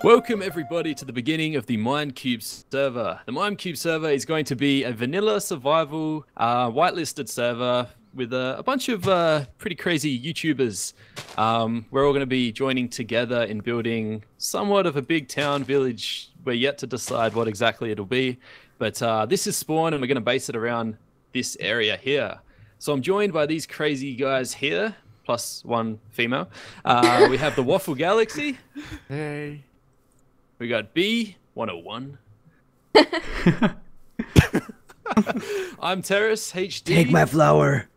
Welcome everybody to the beginning of the MineCubed server. The MineCubed server is going to be a vanilla survival whitelisted server with a bunch of pretty crazy YouTubers. We're all going to be joining together in building somewhat of a big town village. We're yet to decide what exactly it'll be, but this is Spawn and we're going to base it around this area here. So I'm joined by these crazy guys here, plus one female. We have the Waffle Galaxy. Hey. We got B101. I'm Terrace HD. Take my flower.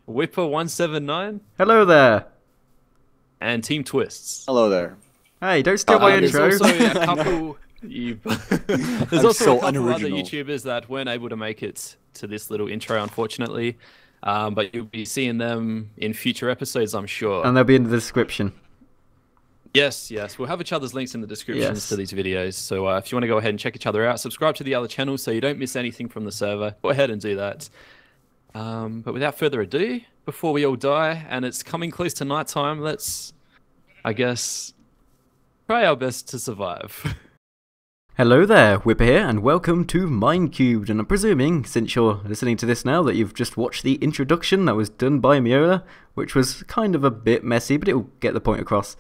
Whipper179. Hello there. And Team Twists. Hello there. Hey, don't steal my There's intro. also a couple. There's also a couple other YouTubers that weren't able to make it to this little intro, unfortunately. But you'll be seeing them in future episodes, I'm sure. And they'll be in the description. Yes. We'll have each other's links in the descriptions to these videos. So if you want to go ahead and check each other out, subscribe to the other channels so you don't miss anything from the server. Go ahead and do that. But without further ado, before we all die, and it's coming close to nighttime, let's, I guess, try our best to survive. Hello there, Whipper here, and welcome to MineCubed. And I'm presuming, since you're listening to this now, that you've just watched the introduction that was done by Miola, which was kind of a bit messy, but it'll get the point across.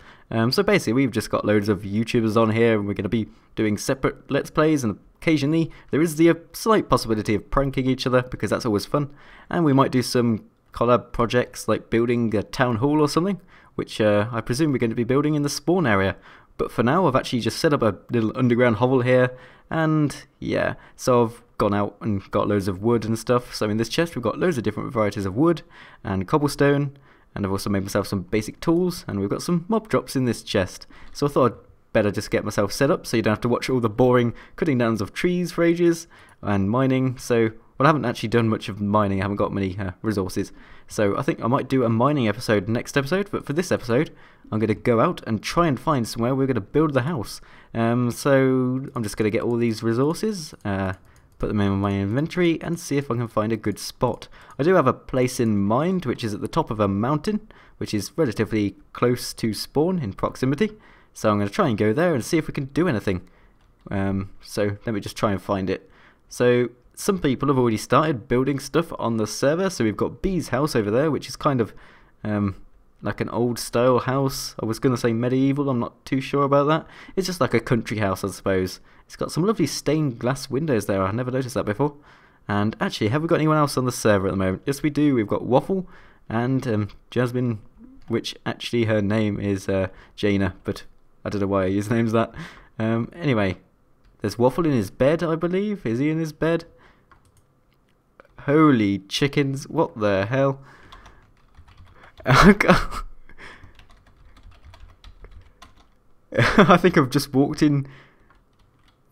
So basically, we've just got loads of YouTubers on here, and we're going to be doing separate Let's Plays, and occasionally there is the slight possibility of pranking each other, because that's always fun. And we might do some collab projects, like building a town hall or something, which I presume we're going to be building in the spawn area. But for now, I've actually just set up a little underground hovel here, and yeah, so I've gone out and got loads of wood and stuff. So in this chest, we've got loads of different varieties of wood and cobblestone, and I've also made myself some basic tools, and we've got some mob drops in this chest. So I thought I'd better just get myself set up so you don't have to watch all the boring cutting downs of trees for ages and mining. So, well, I haven't actually done much of mining, I haven't got many resources. So I think I might do a mining episode next episode, but for this episode, I'm going to go out and try and find somewhere we're going to build the house. So I'm just going to get all these resources, put them in my inventory, and see if I can find a good spot. I do have a place in mind, which is at the top of a mountain, which is relatively close to spawn in proximity. So I'm going to try and go there and see if we can do anything. So let me just try and find it. So some people have already started building stuff on the server. So we've got B's house over there, which is kind of like an old style house. I was going to say medieval, I'm not too sure about that. It's just like a country house, I suppose. It's got some lovely stained glass windows there. I've never noticed that before. And actually, have we got anyone else on the server at the moment? Yes, we do. We've got Waffle and Jasmine, which actually her name is Jaina, but I don't know why his name's that. Anyway, there's Waffle in his bed, I believe. Is he in his bed? Holy chickens, what the hell? I think I've just walked in.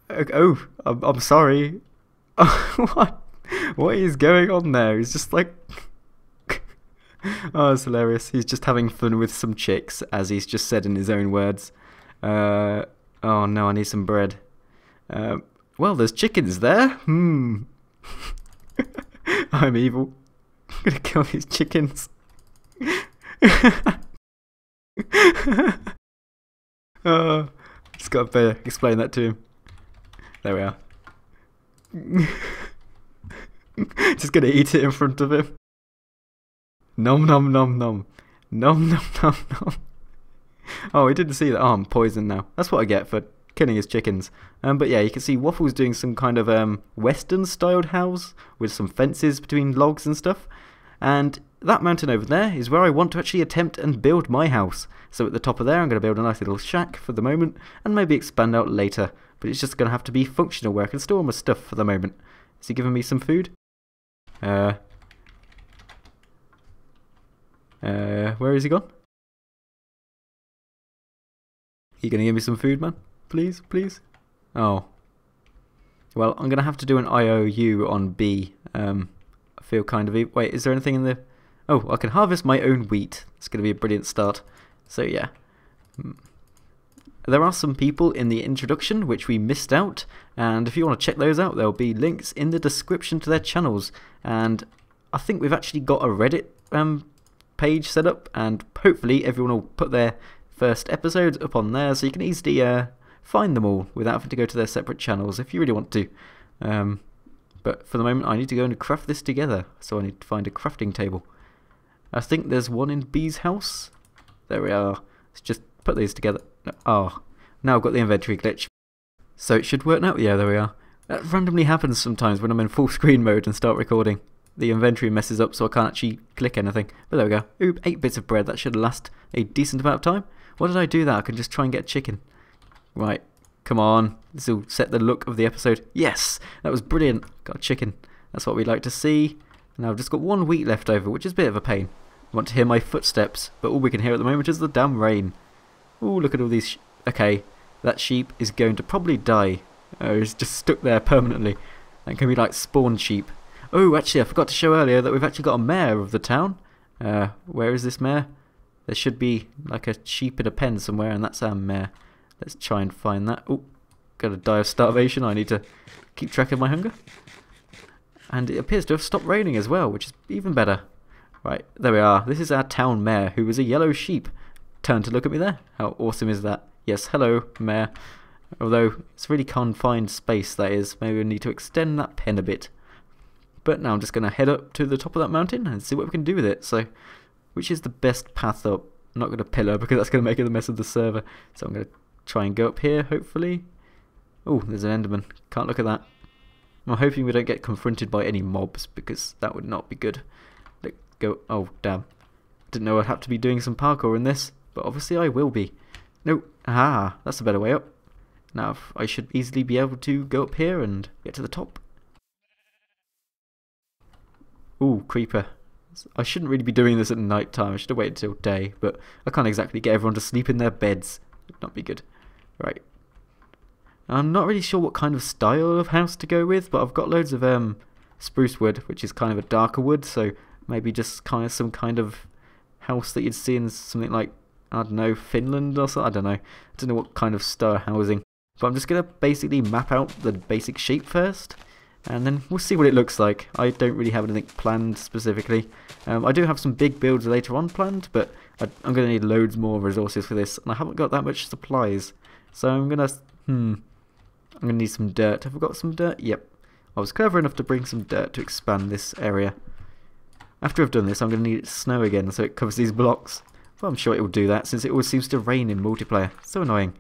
Oh, I'm sorry. What is going on there? He's just like... Oh, it's hilarious. He's just having fun with some chicks, as he's just said in his own words. Oh no, I need some bread. Well, there's chickens there. I'm evil. I'm gonna kill these chickens. Just got to explain that to him. There we are. Just gonna eat it in front of him. Nom nom nom nom. Nom nom nom nom. Oh, he didn't see that. Oh, I'm poisoned now. That's what I get for killing his chickens. But yeah, you can see Waffle's doing some kind of western styled house with some fences between logs and stuff. And that mountain over there is where I want to actually attempt and build my house. So at the top of there, I'm going to build a nice little shack for the moment and maybe expand out later. But it's just going to have to be functional where I can store my stuff for the moment. Is he giving me some food? Where is he gone? You going to give me some food, man? Please, please? Oh. Well, I'm going to have to do an IOU on B. I feel kind of... Wait, is there anything in the... Oh, I can harvest my own wheat. It's going to be a brilliant start. So, yeah. There are some people in the introduction which we missed out. And if you want to check those out, there'll be links in the description to their channels. And I think we've actually got a Reddit page set up. And hopefully everyone will put their first episodes up on there, so you can easily find them all without having to go to their separate channels if you really want to. But for the moment I need to go and craft this together, so I need to find a crafting table. I think there's one in B's house. There we are. Let's just put these together. Oh, now I've got the inventory glitch. So it should work now. Yeah, there we are. That randomly happens sometimes when I'm in full screen mode and start recording. The inventory messes up so I can't actually click anything. But there we go. Ooh, 8 bits of bread. That should last a decent amount of time. Why did I do that? I can just try and get a chicken. Right. Come on. This will set the look of the episode. Yes! That was brilliant. Got a chicken. That's what we'd like to see. Now I've just got 1 wheat left over, which is a bit of a pain. I want to hear my footsteps, but all we can hear at the moment is the damn rain. Ooh, look at all these... Okay, that sheep is going to probably die. It's just stuck there permanently. That can be like spawn sheep. Oh, actually, I forgot to show earlier that we've actually got a mayor of the town. Where is this mayor? There should be like a sheep in a pen somewhere, and that's our mayor. Let's try and find that. Oh, gonna die of starvation. I need to keep track of my hunger. And it appears to have stopped raining as well, which is even better. Right, there we are. This is our town mayor, who is a yellow sheep. Turn to look at me there. How awesome is that? Yes, hello, mayor. Although, it's really confined space, that is. Maybe we need to extend that pen a bit. But now I'm just going to head up to the top of that mountain and see what we can do with it. So, which is the best path up? I'm not going to pillar because that's going to make it a mess of the server. So I'm going to try and go up here, hopefully. Oh, there's an enderman. Can't look at that. I'm hoping we don't get confronted by any mobs, because that would not be good. Let's go. Oh, damn. Didn't know I'd have to be doing some parkour in this, but obviously I will be. No. Aha, that's a better way up. Now I should easily be able to go up here and get to the top. Ooh, creeper. I shouldn't really be doing this at night time. I should have waited until day, but I can't exactly get everyone to sleep in their beds. Would not be good. Right. I'm not really sure what kind of style of house to go with, but I've got loads of spruce wood, which is kind of a darker wood, so maybe just kind of some kind of house that you'd see in something like, I don't know, Finland or something. I don't know what kind of style housing. But I'm just going to basically map out the basic shape first, and then we'll see what it looks like. I don't really have anything planned specifically. I do have some big builds later on planned, but I'm going to need loads more resources for this, and I haven't got that much supplies. So I'm going to need some dirt. Have I got some dirt? Yep. I was clever enough to bring some dirt to expand this area. After I've done this, I'm going to need snow again so it covers these blocks. But I'm sure it will do that since it always seems to rain in multiplayer. So annoying.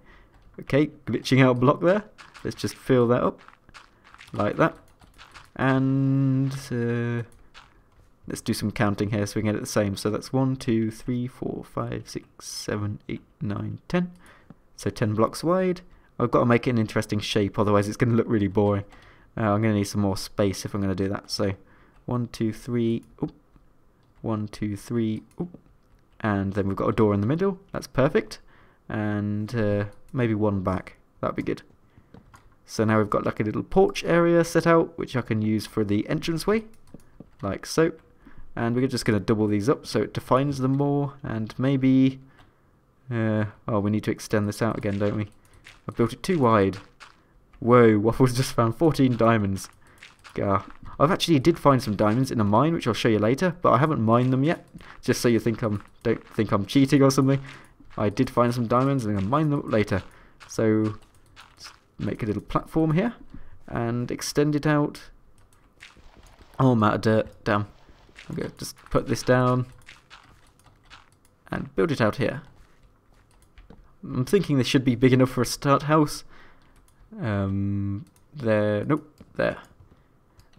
Okay, glitching out a block there. Let's just fill that up. Like that. And let's do some counting here so we can get it the same. So that's 1, 2, 3, 4, 5, 6, 7, 8, 9, 10. So 10 blocks wide. I've got to make it an interesting shape, otherwise it's going to look really boring. I'm going to need some more space if I'm going to do that. So 1, 2, 3, oop. 1, 2, 3, oop. And then we've got a door in the middle. That's perfect. And maybe one back. That'd be good. So now we've got like a little porch area set out, which I can use for the entranceway, like so. And we're just going to double these up so it defines them more. And maybe, oh, we need to extend this out again, don't we? I've built it too wide. Whoa, Waffles just found 14 diamonds. Gah. I've actually did find some diamonds in a mine, which I'll show you later, but I haven't mined them yet, just so you don't think I'm cheating or something. I did find some diamonds and I'm going to mine them up later. So, let's make a little platform here and extend it out. Oh, I'm out of dirt. Damn. I'm going to just put this down and build it out here. I'm thinking this should be big enough for a start house. There, nope, there.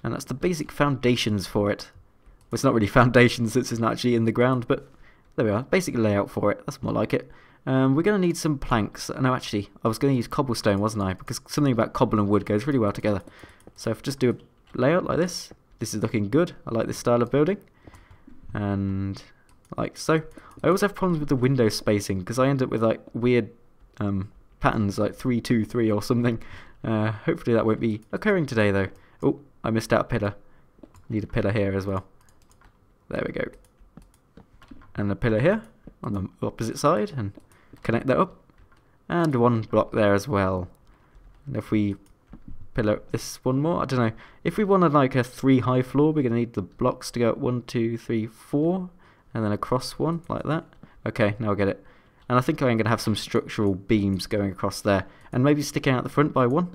And that's the basic foundations for it. Well, it's not really foundations since it's not actually in the ground, but there we are. Basic layout for it. That's more like it. We're going to need some planks. No, actually, I was going to use cobblestone, wasn't I? Because something about cobble and wood goes really well together. So if I just do a layout like this, this is looking good. I like this style of building. And like so. I always have problems with the window spacing because I end up with like weird patterns like 3, 2, 3 or something. Hopefully that won't be occurring today though. Oh, I missed out a pillar. Need a pillar here as well. There we go. And a pillar here on the opposite side and connect that up. And one block there as well. And if we pillar up this one more, I don't know. If we wanted like a 3 high floor, we're going to need the blocks to go up 1, 2, 3, 4. And then across one like that. Okay, now I get it. And I think I'm going to have some structural beams going across there, and maybe sticking out the front by one.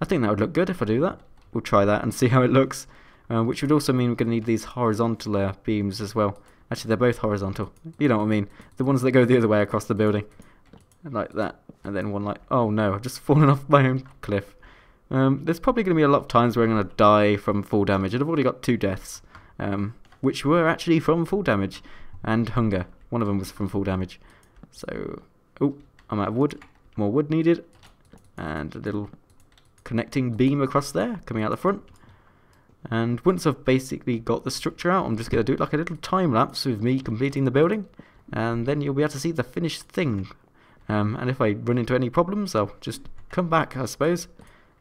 I think that would look good if I do that. We'll try that and see how it looks, which would also mean we're going to need these horizontal beams as well. Actually, they're both horizontal. You know what I mean. The ones that go the other way across the building. Like that. And then one like... Oh no, I've just fallen off my own cliff. There's probably going to be a lot of times where I'm going to die from fall damage. And I've already got 2 deaths. Which were actually from fall damage. And hunger. One of them was from fall damage. So... Oh, I'm out of wood. More wood needed. And a little connecting beam across there. Coming out the front. And once I've basically got the structure out, I'm just going to do it like a little time lapse with me completing the building, and then you'll be able to see the finished thing. And if I run into any problems, I'll just come back, I suppose.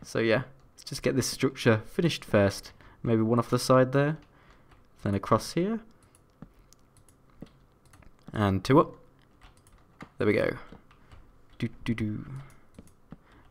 So yeah, let's just get this structure finished first. Maybe one off the side there, then across here, and 2 up. There we go.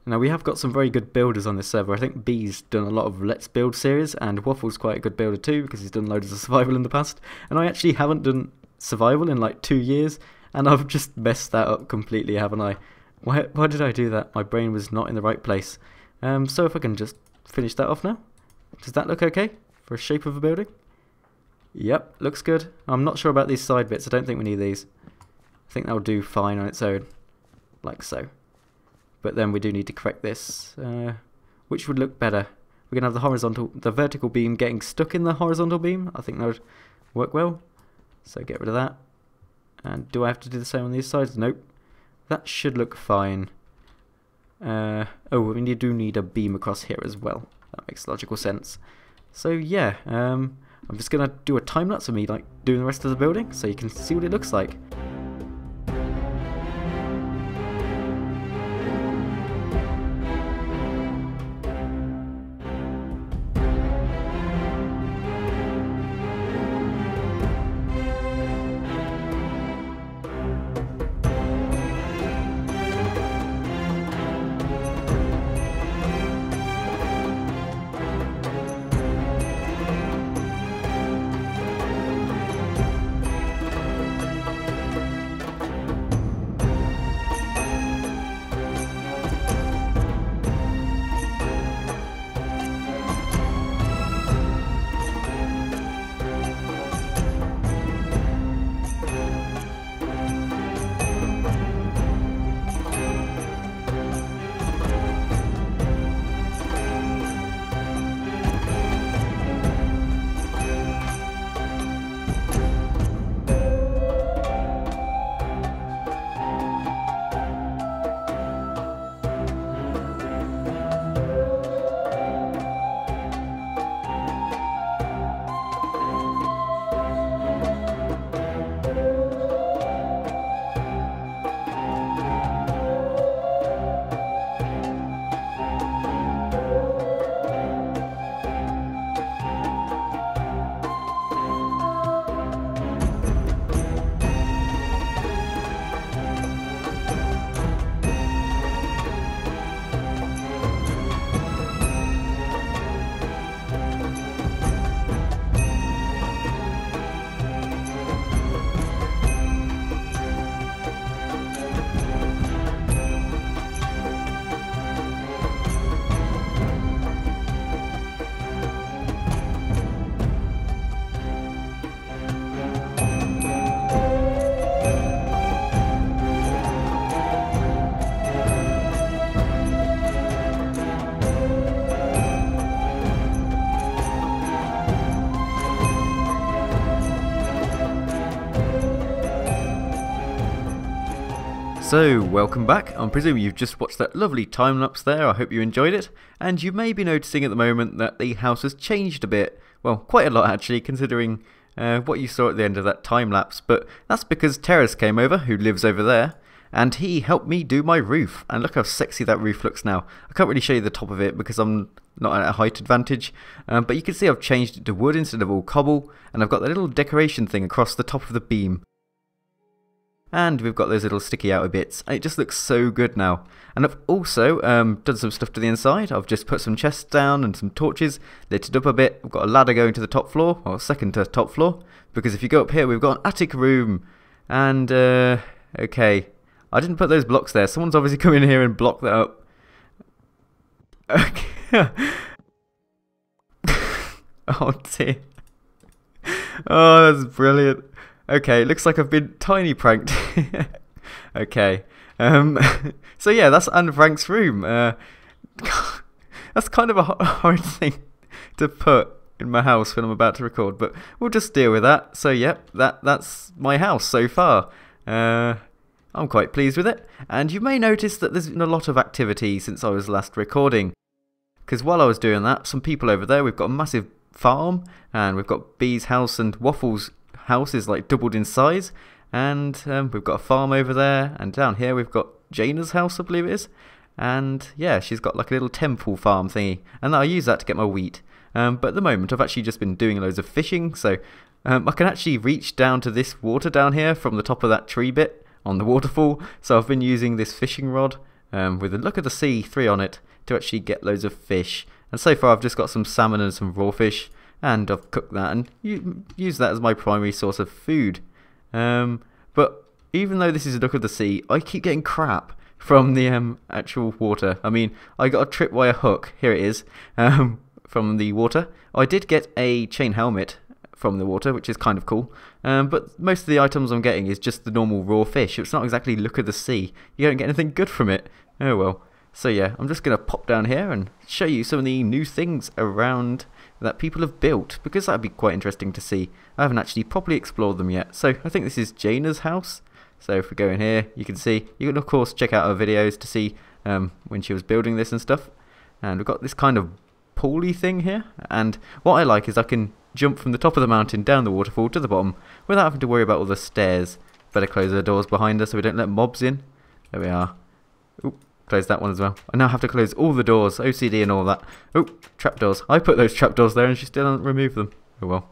Now we have got some very good builders on this server. I think B's done a lot of Let's Build series, and Waffle's quite a good builder too, because he's done loads of survival in the past. And I actually haven't done survival in like 2 years, and I've just messed that up completely, haven't I? Why did I do that? My brain was not in the right place. So if I can just finish that off now. Does that look okay for a shape of a building? Yep, looks good. I'm not sure about these side bits. I don't think we need these. I think that'll do fine on its own, like so. But then we do need to correct this. Which would look better? We're going to have the vertical beam getting stuck in the horizontal beam. I think that would work well. So get rid of that. And do I have to do the same on these sides? Nope. That should look fine. Oh, we do need a beam across here as well. That makes logical sense. So yeah, I'm just going to do a time lapse of me like doing the rest of the building so you can see what it looks like. So, welcome back. I presume you've just watched that lovely time-lapse there. I hope you enjoyed it. And you may be noticing at the moment that the house has changed a bit. Well, quite a lot actually, considering what you saw at the end of that time-lapse. But that's because Terrace came over, who lives over there, and he helped me do my roof. And look how sexy that roof looks now. I can't really show you the top of it because I'm not at a height advantage. But you can see I've changed it to wood instead of all cobble. And I've got that little decoration thing across the top of the beam. And we've got those little sticky outer bits. It just looks so good now. And I've also done some stuff to the inside. I've just put some chests down and some torches, lit it up a bit. I've got a ladder going to the top floor, or second to top floor. Because if you go up here, we've got an attic room. And, okay, I didn't put those blocks there. Someone's obviously come in here and blocked that up. Okay. Oh dear. Oh, that's brilliant. Okay, looks like I've been tiny pranked. Okay. So yeah, that's Anne Frank's room. That's kind of a hard thing to put in my house when I'm about to record, but we'll just deal with that. So yep, that's my house so far. I'm quite pleased with it, and you may notice that there's been a lot of activity since I was last recording, because while I was doing that, some people over there, we've got a massive farm, and we've got Bee's house, and Waffle's house is like doubled in size, and we've got a farm over there, and down here we've got Jaina's house, I believe it is, and yeah, she's got like a little temple farm thingy, and I use that to get my wheat. But at the moment I've actually just been doing loads of fishing, so I can actually reach down to this water down here from the top of that tree bit on the waterfall, so I've been using this fishing rod with a Look at the Sea 3 on it to actually get loads of fish, and so far I've just got some salmon and some raw fish, and I've cooked that and use that as my primary source of food. But even though this is a Look at the Sea, I keep getting crap from the actual water. I mean, I got a tripwire hook, here it is, from the water. I did get a chain helmet from the water, which is kind of cool, but most of the items I'm getting is just the normal raw fish. It's not exactly Look at the Sea. You don't get anything good from it. Oh well. So yeah, I'm just going to pop down here and show you some of the new things around that people have built, because that'd be quite interesting to see. I haven't actually properly explored them yet. So I think this is Jaina's house. So if we go in here, you can see, you can of course check out her videos to see when she was building this and stuff. And we've got this kind of pooly thing here, and what I like is I can jump from the top of the mountain down the waterfall to the bottom without having to worry about all the stairs. Better close the doors behind us so we don't let mobs in. There we are. Oop, close that one as well. I now have to close all the doors, OCD and all that. Oh, trapdoors. I put those trapdoors there and she still hasn't removed them. Oh well.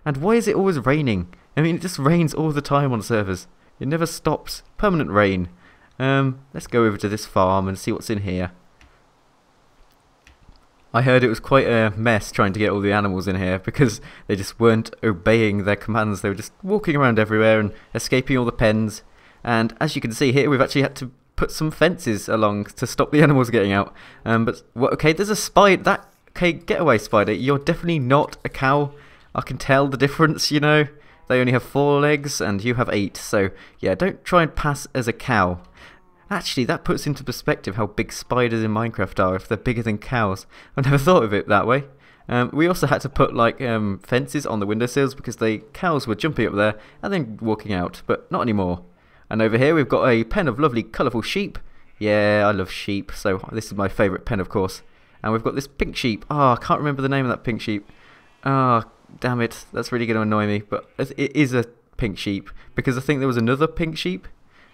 And why is it always raining? I mean, it just rains all the time on servers. It never stops. Permanent rain. Let's go over to this farm and see what's in here. I heard it was quite a mess trying to get all the animals in here because they just weren't obeying their commands. They were just walking around everywhere and escaping all the pens. And as you can see here, we've actually had to put some fences along to stop the animals getting out. But okay, there's a spider. Okay, get away, spider. You're definitely not a cow. I can tell the difference, you know. They only have 4 legs and you have 8. So yeah, don't try and pass as a cow. Actually, that puts into perspective how big spiders in Minecraft are, if they're bigger than cows. I've never thought of it that way. We also had to put like fences on the windowsills because the cows were jumping up there and then walking out, but not anymore. And over here we've got a pen of lovely colourful sheep. Yeah, I love sheep, so this is my favourite pen, of course. And we've got this pink sheep. Oh, I can't remember the name of that pink sheep. Oh, damn it, that's really going to annoy me, but it is a pink sheep because I think there was another pink sheep.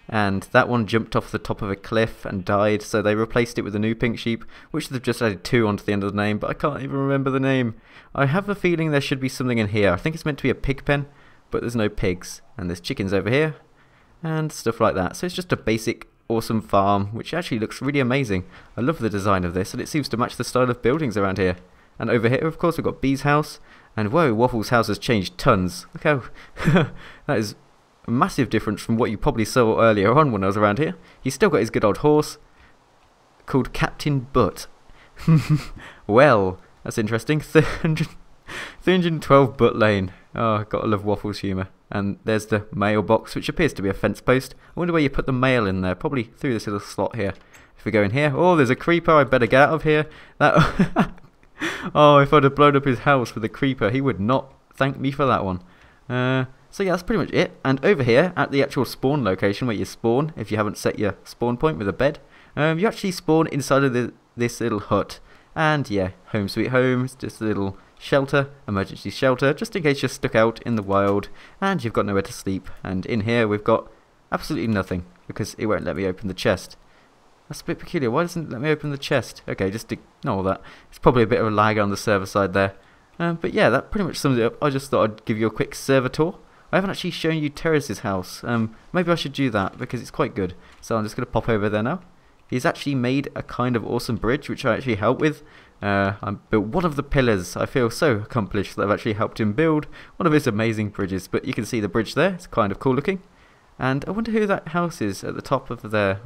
And that one jumped off the top of a cliff and died, so they replaced it with a new pink sheep, which they've just added 2 onto the end of the name, but I can't even remember the name. I have a feeling there should be something in here. I think it's meant to be a pig pen, but there's no pigs. And there's chickens over here, and stuff like that. So it's just a basic, awesome farm, which actually looks really amazing. I love the design of this, and it seems to match the style of buildings around here. And over here, of course, we've got Bee's house, and whoa, Waffle's house has changed tons. Look how... that is... a massive difference from what you probably saw earlier on when I was around here. He's still got his good old horse called Captain Butt. Well, that's interesting. 312 Butt Lane. Oh, gotta love Waffle's humour. And there's the mailbox, which appears to be a fence post. I wonder where you put the mail in there. Probably through this little slot here. If we go in here, oh, there's a creeper. I better get out of here. That. Oh, if I'd have blown up his house with a creeper, he would not thank me for that one. So yeah, that's pretty much it. And over here, at the actual spawn location where you spawn, if you haven't set your spawn point with a bed, you actually spawn inside of this little hut. And yeah, home sweet home, it's just a little shelter, emergency shelter, just in case you're stuck out in the wild and you've got nowhere to sleep. And in here we've got absolutely nothing, because it won't let me open the chest. That's a bit peculiar. Why doesn't it let me open the chest? Okay, just ignore that. It's probably a bit of a lag on the server side there. But yeah, that pretty much sums it up. I just thought I'd give you a quick server tour. I haven't actually shown you Terrace's house. Maybe I should do that because it's quite good. So I'm just going to pop over there now. He's actually made a kind of awesome bridge, which I actually helped with. I built one of the pillars. I feel so accomplished that I've actually helped him build one of his amazing bridges. But you can see the bridge there. It's kind of cool looking. And I wonder who that house is at the top of there.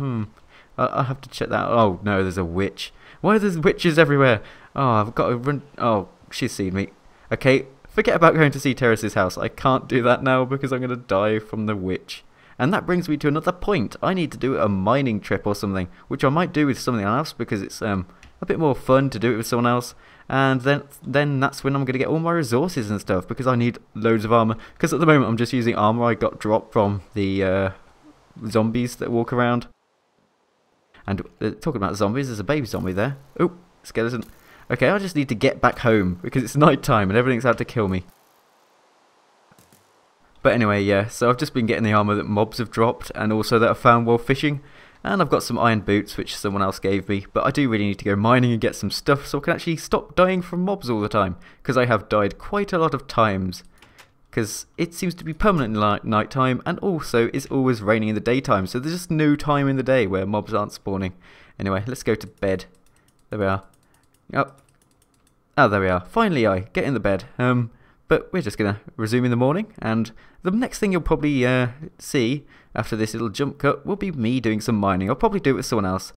I'll have to check that out. Oh, no, there's a witch. Why are there witches everywhere? Oh, I've got to run. Oh, she's seen me. Okay, forget about going to see Terrace's house. I can't do that now because I'm going to die from the witch. And that brings me to another point. I need to do a mining trip or something, which I might do with something else because it's a bit more fun to do it with someone else. And then that's when I'm going to get all my resources and stuff because I need loads of armor. Because at the moment I'm just using armor I got dropped from the zombies that walk around. And talking about zombies, there's a baby zombie there. Oh, skeleton. Okay, I just need to get back home because it's night time and everything's out to kill me. But anyway, yeah, so I've just been getting the armor that mobs have dropped and also that I found while fishing. And I've got some iron boots which someone else gave me. But I do really need to go mining and get some stuff so I can actually stop dying from mobs all the time. Because I have died quite a lot of times. Because it seems to be permanently night time and also it's always raining in the daytime. So there's just no time in the day where mobs aren't spawning. Anyway, let's go to bed. There we are. Oh, there we are. Finally I get in the bed. But we're just going to resume in the morning, and the next thing you'll probably see after this little jump cut will be me doing some mining. I'll probably do it with someone else,